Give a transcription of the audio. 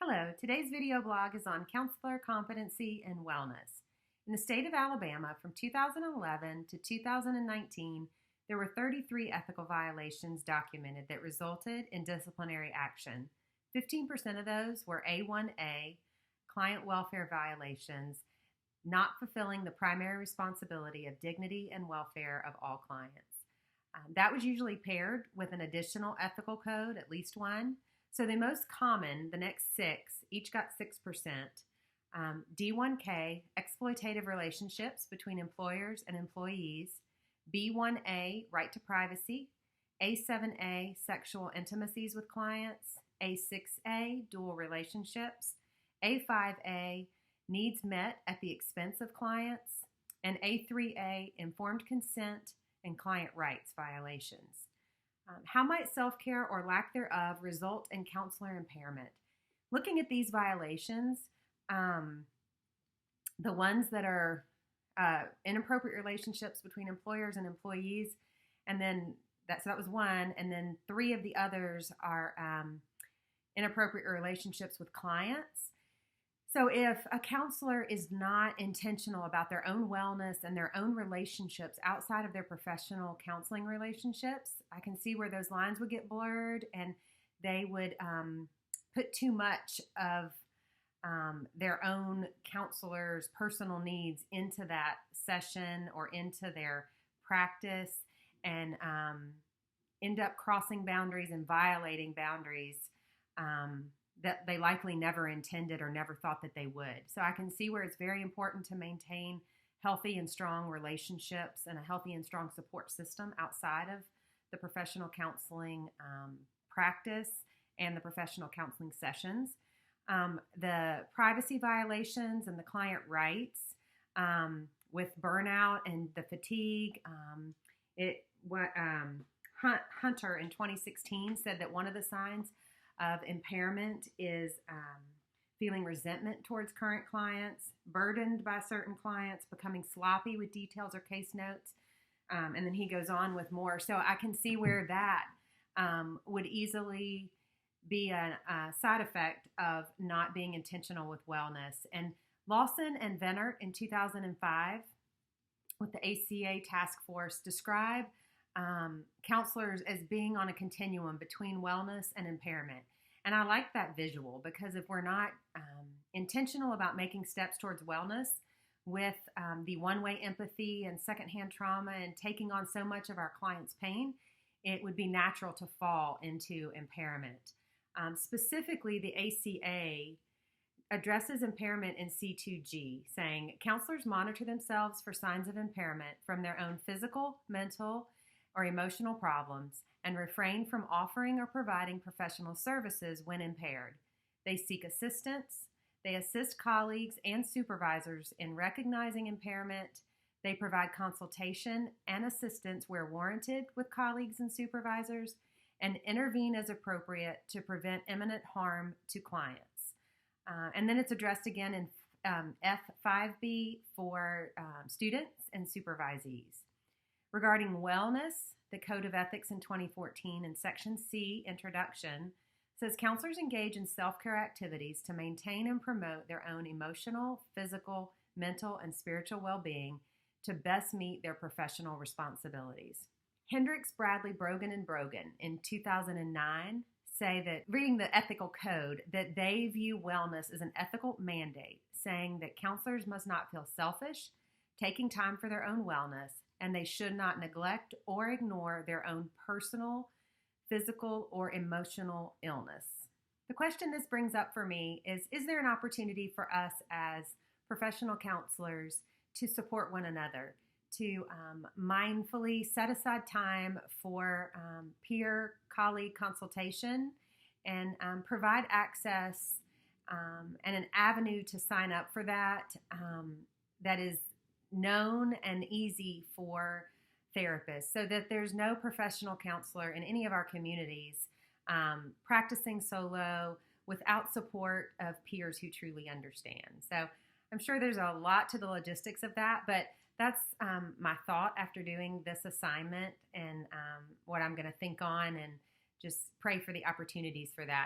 Hello, today's video blog is on counselor competency and wellness. In the state of Alabama from 2011 to 2019, there were 33 ethical violations documented that resulted in disciplinary action. 15% of those were A1A, client welfare violations, not fulfilling the primary responsibility of dignity and welfare of all clients. That was usually paired with an additional ethical code, at least one. So the most common, the next six, each got 6%. D1K, exploitative relationships between employers and employees. B1A, right to privacy. A7A, sexual intimacies with clients. A6A, dual relationships. A5A, needs met at the expense of clients. And A3A, informed consent and client rights violations. How might self-care or lack thereof result in counselor impairment? Looking at these violations, the ones that are inappropriate relationships between employers and employees, and then that was one, and then three of the others are inappropriate relationships with clients. So if a counselor is not intentional about their own wellness and their own relationships outside of their professional counseling relationships, I can see where those lines would get blurred and they would put too much of their own counselor's personal needs into that session or into their practice and end up crossing boundaries and violating boundaries that they likely never intended or never thought that they would. So I can see where it's very important to maintain healthy and strong relationships and a healthy and strong support system outside of the professional counseling practice and the professional counseling sessions. The privacy violations and the client rights with burnout and the fatigue. Hunter in 2016 said that one of the signs of impairment is feeling resentment towards current clients, burdened by certain clients, becoming sloppy with details or case notes, and then he goes on with more. So I can see where that would easily be a side effect of not being intentional with wellness. And Lawson and Venner in 2005 with the ACA task force describe counselors as being on a continuum between wellness and impairment. And I like that visual because if we're not intentional about making steps towards wellness with the one-way empathy and secondhand trauma and taking on so much of our clients' pain, it would be natural to fall into impairment. Specifically, the ACA addresses impairment in C2G, saying counselors monitor themselves for signs of impairment from their own physical, mental, or emotional problems and refrain from offering or providing professional services when impaired. They seek assistance. They assist colleagues and supervisors in recognizing impairment. They provide consultation and assistance where warranted with colleagues and supervisors and intervene as appropriate to prevent imminent harm to clients. And then it's addressed again in F5B for students and supervisees. Regarding wellness, the Code of Ethics in 2014 in Section C, Introduction, says counselors engage in self-care activities to maintain and promote their own emotional, physical, mental, and spiritual well-being to best meet their professional responsibilities. Hendricks, Bradley, Brogan, and Brogan in 2009 say that, reading the ethical code, that they view wellness as an ethical mandate, saying that counselors must not feel selfish, taking time for their own wellness, and they should not neglect or ignore their own personal, physical, or emotional illness. The question this brings up for me is there an opportunity for us as professional counselors to support one another, to mindfully set aside time for peer colleague consultation and provide access and an avenue to sign up for that that is known and easy for therapists, so that there's no professional counselor in any of our communities practicing solo without support of peers who truly understand. So I'm sure there's a lot to the logistics of that, but that's my thought after doing this assignment and what I'm going to think on and just pray for the opportunities for that.